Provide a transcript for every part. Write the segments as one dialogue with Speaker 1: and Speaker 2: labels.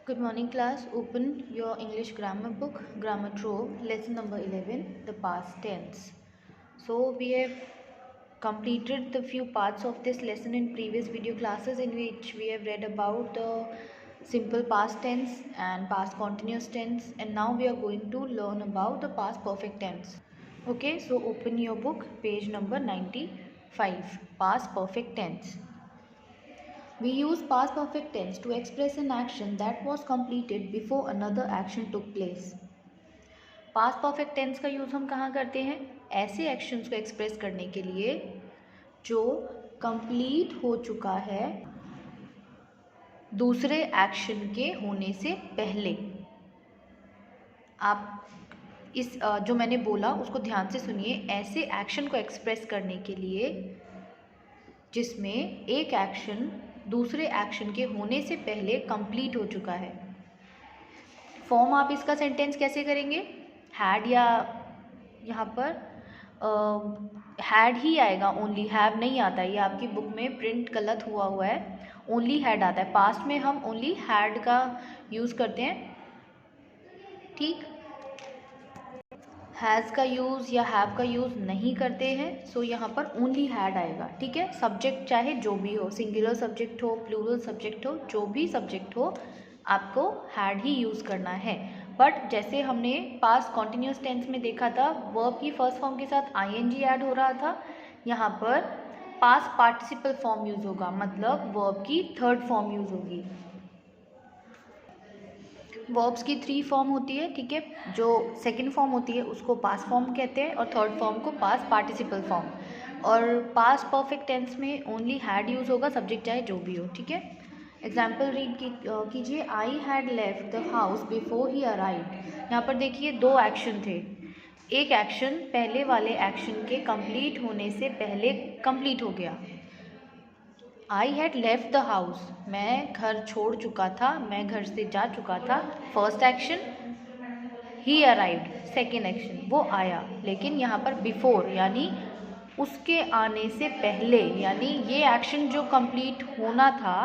Speaker 1: Good morning class. Open your English grammar book, Grammar Trove, lesson number 11, the past tense. So we have completed the few parts of this lesson in previous video classes, in which we have read about the simple past tense and past continuous tense, and now we are going to learn about the past perfect tense. Okay, so open your book, page number 95, past perfect tense. We use past perfect tense to express an action that was completed before another action took place. Past perfect tense का use हम कहाँ करते हैं? ऐसे actions को express करने के लिए जो कंप्लीट हो चुका है दूसरे एक्शन के होने से पहले। आप इस जो मैंने बोला उसको ध्यान से सुनिए। ऐसे एक्शन को एक्सप्रेस करने के लिए जिसमें एक एक्शन दूसरे एक्शन के होने से पहले कंप्लीट हो चुका है। फॉर्म आप इसका सेंटेंस कैसे करेंगे? हैड, या यहाँ पर हैड ही आएगा, ओनली हैव नहीं आता है। ये आपकी बुक में प्रिंट गलत हुआ है, ओनली हैड आता है। पास्ट में हम ओनली हैड का यूज़ करते हैं, ठीक। हैज़ का यूज़ या हैव का यूज़ नहीं करते हैं। सो यहाँ पर ओनली हैड आएगा, ठीक है। सब्जेक्ट चाहे जो भी हो, सिंगुलर सब्जेक्ट हो, प्लूरल सब्जेक्ट हो, जो भी सब्जेक्ट हो, आपको हैड ही यूज़ करना है। बट जैसे हमने पास्ट कॉन्टिन्यूस टेंस में देखा था, वर्ब की फर्स्ट फॉर्म के साथ आईएनजी ऐड हो रहा था। यहाँ पर पास्ट पार्टिसिपल फॉर्म यूज़ होगा, मतलब वर्ब की थर्ड फॉर्म यूज़ होगी। वर्ब्स की 3 फॉर्म होती है, ठीक है। जो सेकंड फॉर्म होती है उसको पास्ट फॉर्म कहते हैं, और थर्ड फॉर्म को पास्ट पार्टिसिपल फॉर्म। और पास्ट परफेक्ट टेंस में ओनली हैड यूज़ होगा, सब्जेक्ट चाहे जो भी हो, ठीक है। एग्जाम्पल रीड कीजिए। I had left the house before he arrived. यहाँ पर देखिए 2 एक्शन थे। एक एक्शन पहले वाले एक्शन के कंप्लीट होने से पहले कंप्लीट हो गया। I had left the house, मैं घर छोड़ चुका था, मैं घर से जा चुका था, फर्स्ट एक्शन। ही अराइव्ड, सेकेंड एक्शन, वो आया। लेकिन यहाँ पर बिफोर यानी उसके आने से पहले, यानी ये एक्शन जो कंप्लीट होना था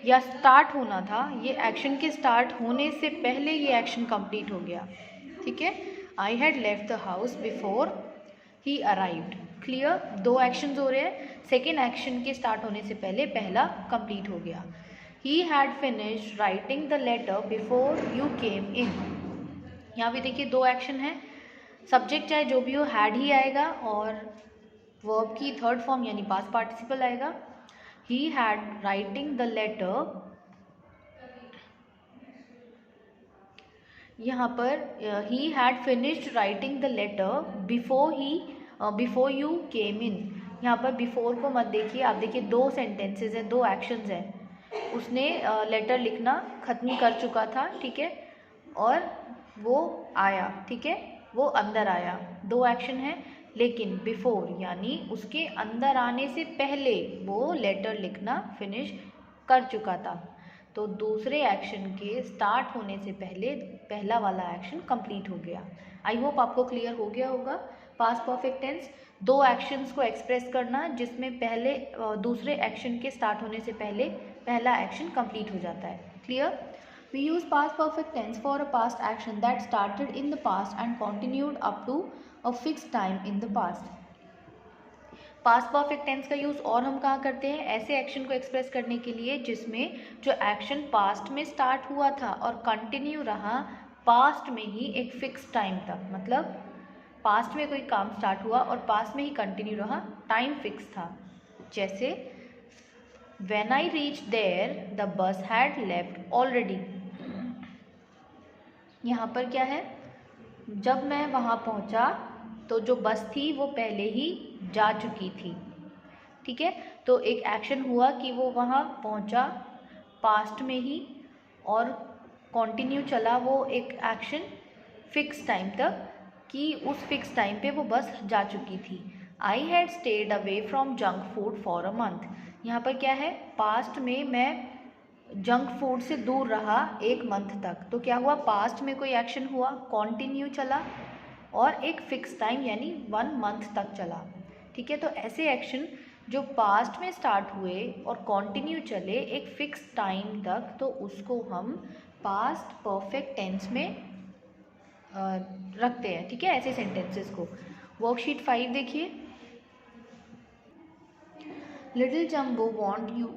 Speaker 1: या स्टार्ट होना था, ये एक्शन के स्टार्ट होने से पहले ये एक्शन कंप्लीट हो गया, ठीक है। I had left the house before he arrived. Clear? 2 actions हो रहे हैं। सेकेंड एक्शन के स्टार्ट होने से पहले पहला कंप्लीट हो गया। He had finished writing the letter before you came in. यहाँ भी देखिए 2 एक्शन है। सब्जेक्ट चाहे जो भी हो हैड ही आएगा, और वर्ब की थर्ड फॉर्म यानी पास्ट पार्टिसिपल आएगा। He had writing the letter, यहाँ पर he had finished writing the letter before you came in. यहाँ पर बिफोर को मत देखिए, आप देखिए 2 सेंटेंसेस हैं, 2 एक्शंस हैं। उसने लेटर लिखना ख़त्म कर चुका था, ठीक है, और वो आया, ठीक है, वो अंदर आया। 2 एक्शन है, लेकिन बिफोर यानी उसके अंदर आने से पहले वो लेटर लिखना फिनिश कर चुका था। तो दूसरे एक्शन के स्टार्ट होने से पहले पहला वाला एक्शन कंप्लीट हो गया। आई होप आपको क्लियर हो गया होगा। पास्ट परफेक्ट टेंस 2 एक्शंस को एक्सप्रेस करना जिसमें पहले दूसरे एक्शन के स्टार्ट होने से पहले पहला एक्शन कंप्लीट हो जाता है। Clear? We use past perfect tense for a past action that started in the past and continued up to a fixed time in the past. Past perfect tense का use और हम कहाँ करते हैं? ऐसे एक्शन को एक्सप्रेस करने के लिए जिसमें जो एक्शन पास्ट में स्टार्ट हुआ था और कंटिन्यू रहा पास्ट में ही एक फिक्स टाइम तक। मतलब पास्ट में कोई काम स्टार्ट हुआ और पास्ट में ही कंटिन्यू रहा, टाइम फिक्स था। जैसे when I reach there the bus had left already. यहाँ पर क्या है? जब मैं वहाँ पहुँचा तो जो बस थी वो पहले ही जा चुकी थी, ठीक है। तो एक एक्शन हुआ कि वो वहाँ पहुँचा पास्ट में ही, और कंटिन्यू चला वो एक एक्शन फिक्स टाइम तक कि उस फिक्स टाइम पे वो बस जा चुकी थी। I had stayed away from junk food for a month. यहाँ पर क्या है? पास्ट में मैं जंक फूड से दूर रहा 1 मंथ तक। तो क्या हुआ? पास्ट में कोई एक्शन हुआ, कंटिन्यू चला, और एक फिक्स टाइम यानी 1 मंथ तक चला, ठीक है। तो ऐसे एक्शन जो पास्ट में स्टार्ट हुए और कंटिन्यू चले एक फिक्स टाइम तक, तो उसको हम पास्ट परफेक्ट टेंस में रखते हैं, ठीक है, ऐसे सेंटेंसेस को। वर्कशीट 5 देखिए। Little jumbo want you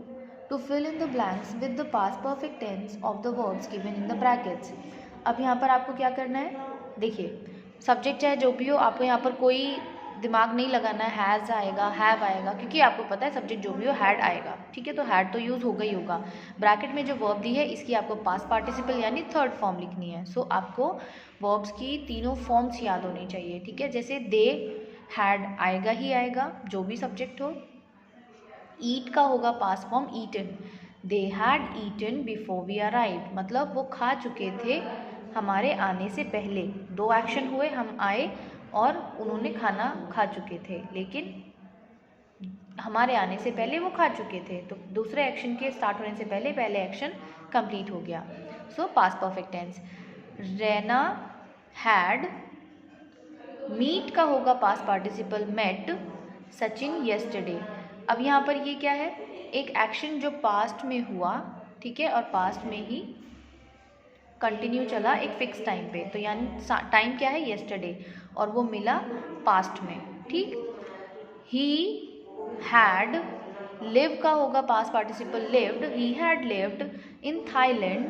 Speaker 1: to fill in the blanks with the past perfect tense of the verbs given in the brackets. अब यहाँ पर आपको क्या करना है, देखिए सब्जेक्ट चाहे जो भी हो, आपको यहाँ पर कोई दिमाग नहीं लगाना है, हैज़ आएगा, हैव आएगा, क्योंकि आपको पता है सब्जेक्ट जो भी हो हैड आएगा, ठीक है, तो हैड तो यूज़ होगा ही होगा। ब्रैकेट में जो वर्ब दी है इसकी आपको पास्ट पार्टिसिपल यानी थर्ड फॉर्म लिखनी है। सो आपको वर्ब्स की तीनों फॉर्म्स याद होनी चाहिए, ठीक है। जैसे दे हैड आएगा ही आएगा, जो भी सब्जेक्ट हो। ईट का होगा past form eaten, they had eaten before we arrive, मतलब वो खा चुके थे हमारे आने से पहले। दो एक्शन हुए, हम आए और उन्होंने खाना खा चुके थे, लेकिन हमारे आने से पहले वो खा चुके थे, तो दूसरे एक्शन के स्टार्ट होने से पहले पहले एक्शन कंप्लीट हो गया। So past perfect tense. Raina had, meet का होगा past participle met Sachin yesterday. अब यहाँ पर ये क्या है, एक एक्शन जो पास्ट में हुआ, ठीक है, और पास्ट में ही कंटिन्यू चला एक फिक्स टाइम पे, तो यानी टाइम क्या है येस्टरडे, और वो मिला पास्ट में, ठीक। ही हैड, लिव का होगा past participle lived, he had lived in Thailand,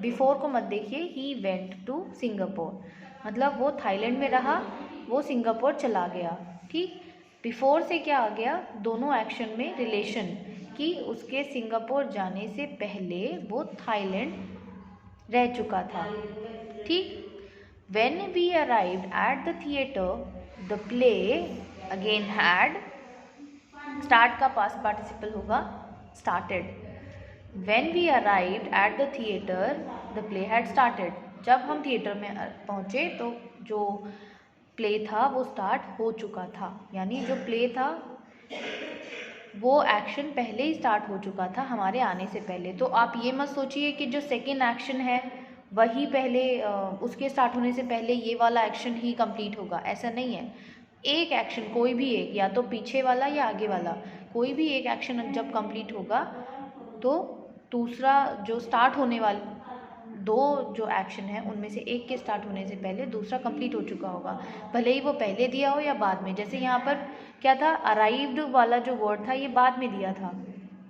Speaker 1: before को मत देखिए, ही वेंट टू सिंगापुर, मतलब वो थाईलैंड में रहा, वो सिंगापुर चला गया, ठीक। बिफोर से क्या आ गया, दोनों एक्शन में रिलेशन, कि उसके सिंगापुर जाने से पहले वो थाईलैंड रह चुका था, ठीक। When we arrived at the theatre the play, again had, start का पास्ट पार्टिसिपल होगा started. When we arrived at the theatre the play had started, जब हम थिएटर में पहुँचे तो जो प्ले था वो स्टार्ट हो चुका था, यानी जो प्ले था वो एक्शन पहले ही स्टार्ट हो चुका था हमारे आने से पहले। तो आप ये मत सोचिए कि जो सेकेंड एक्शन है वही पहले उसके स्टार्ट होने से पहले ये वाला एक्शन ही कंप्लीट होगा, ऐसा नहीं है। एक एक्शन कोई भी एक, या तो पीछे वाला या आगे वाला, कोई भी एक एक्शन जब कंप्लीट होगा तो दूसरा जो स्टार्ट होने वाला, दो जो एक्शन है उनमें से एक के स्टार्ट होने से पहले दूसरा कंप्लीट हो चुका होगा, भले ही वो पहले दिया हो या बाद में। जैसे यहाँ पर क्या था, अराइव्ड वाला जो वर्ड था ये बाद में दिया था,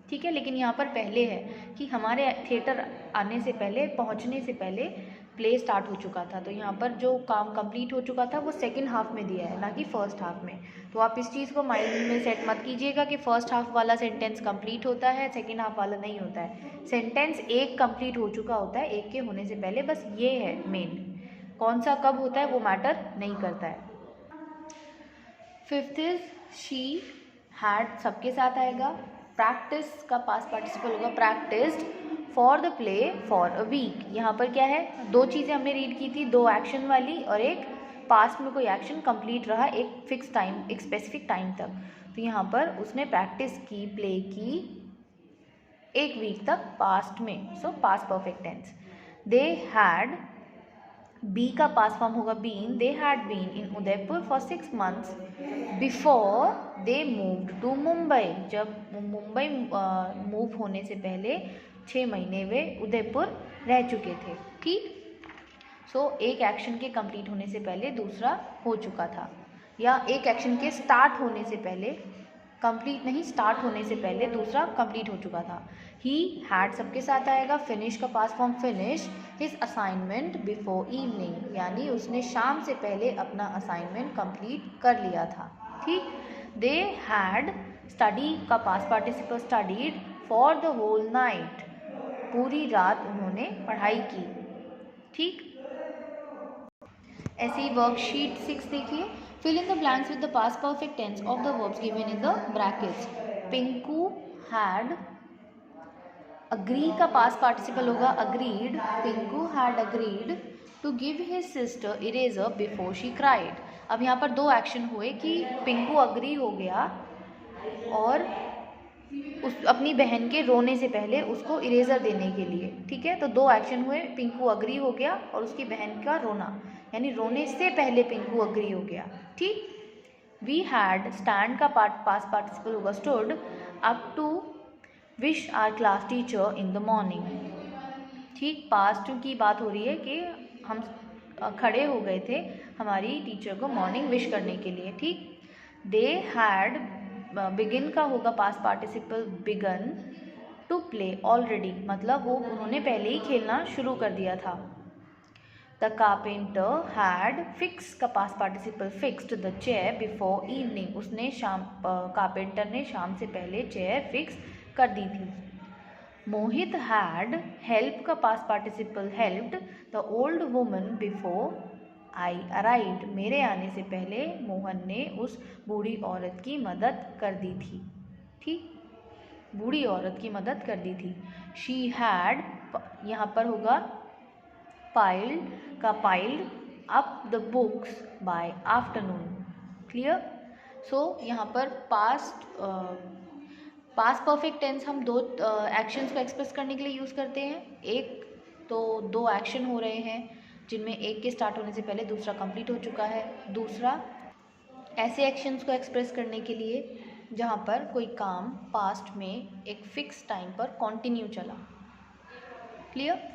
Speaker 1: ठीक है, लेकिन यहाँ पर पहले है कि हमारे थिएटर आने से पहले, पहुँचने से पहले प्ले स्टार्ट हो चुका था, तो यहाँ पर जो काम कंप्लीट हो चुका था वो सेकंड हाफ में दिया है, ना कि फर्स्ट हाफ में। तो आप इस चीज़ को माइंड में सेट मत कीजिएगा कि फर्स्ट हाफ वाला सेंटेंस कंप्लीट होता है, सेकंड हाफ वाला नहीं होता है। सेंटेंस एक कंप्लीट हो चुका होता है एक के होने से पहले, बस ये है मेन, कौन सा कब होता है वो मैटर नहीं करता है। फिफ्थ इज शी हैड, सबके साथ आएगा। प्रैक्टिस का पास्ट पार्टिसिपल होगा practised for the play for a week. यहाँ पर क्या है, दो चीज़ें हमने रीड की थी, दो एक्शन वाली और एक पास्ट में कोई एक्शन कंप्लीट रहा एक फिक्स टाइम, एक स्पेसिफिक टाइम तक। तो यहाँ पर उसने प्रैक्टिस की, प्ले की एक वीक तक पास्ट में, so past perfect tense. They had, be का पास्ट फॉर्म होगा been, they had been in Udaipur for 6 months before they moved to Mumbai, जब मुंबई मूव होने से पहले 6 महीने वे उदयपुर रह चुके थे, ठीक। सो एक एक्शन के कंप्लीट होने से पहले दूसरा हो चुका था, या एक एक्शन के स्टार्ट होने से पहले, कंप्लीट नहीं स्टार्ट होने से पहले दूसरा कंप्लीट हो चुका था। ही हैड सबके साथ आएगा। फिनिश का past form finish his assignment before evening, यानी उसने शाम से पहले अपना असाइनमेंट कंप्लीट कर लिया था, ठीक। दे हैड, स्टडी का past participle studied for the whole night, पूरी रात उन्होंने पढ़ाई की, ठीक। ऐसे ही वर्कशीट 6 देखिए। Fill in the blanks with the past perfect tense of the verbs given in the brackets. Pinku had, agree का पास्ट पार्टिसिपल होगा agreed, Pinku had agreed to give his sister eraser before she cried. अब यहाँ पर दो action हुए कि Pinku agree हो गया और उस अपनी बहन के रोने से पहले उसको इरेजर देने के लिए, ठीक है। तो दो एक्शन हुए, पिंकू अग्री हो गया और उसकी बहन का रोना, यानी रोने से पहले पिंकू अग्री हो गया, ठीक। वी हैड, स्टैंड का पास्ट पार्टिसिपल होगा stood, up to wish our class teacher in the morning. ठीक, पास्ट की बात हो रही है कि हम खड़े हो गए थे हमारी टीचर को मॉर्निंग विश करने के लिए। ठीक, दे हैड, बिगिन का होगा past participle begun, to play already, मतलब वो उन्होंने पहले ही खेलना शुरू कर दिया था। द कारपेंटर हैड, फिक्स का past participle fixed the chair before evening, उसने कारपेंटर ने शाम से पहले चेयर फिक्स कर दी थी। मोहित हैड, हेल्प का past participle helped the old woman before I arrived, मेरे आने से पहले मोहन ने उस बूढ़ी औरत की मदद कर दी थी। ठीक, बूढ़ी औरत की मदद कर दी थी। शी हैड, यहाँ पर होगा पाइल्ड का piled up the books by afternoon. Clear? So यहाँ पर पास्ट परफेक्ट टेंस हम दो एक्शंस को एक्सप्रेस करने के लिए यूज़ करते हैं। एक तो दो एक्शन हो रहे हैं जिनमें एक के स्टार्ट होने से पहले दूसरा कंप्लीट हो चुका है। दूसरा ऐसे एक्शंस को एक्सप्रेस करने के लिए जहाँ पर कोई काम पास्ट में एक फिक्स टाइम पर कंटिन्यू चला। क्लियर?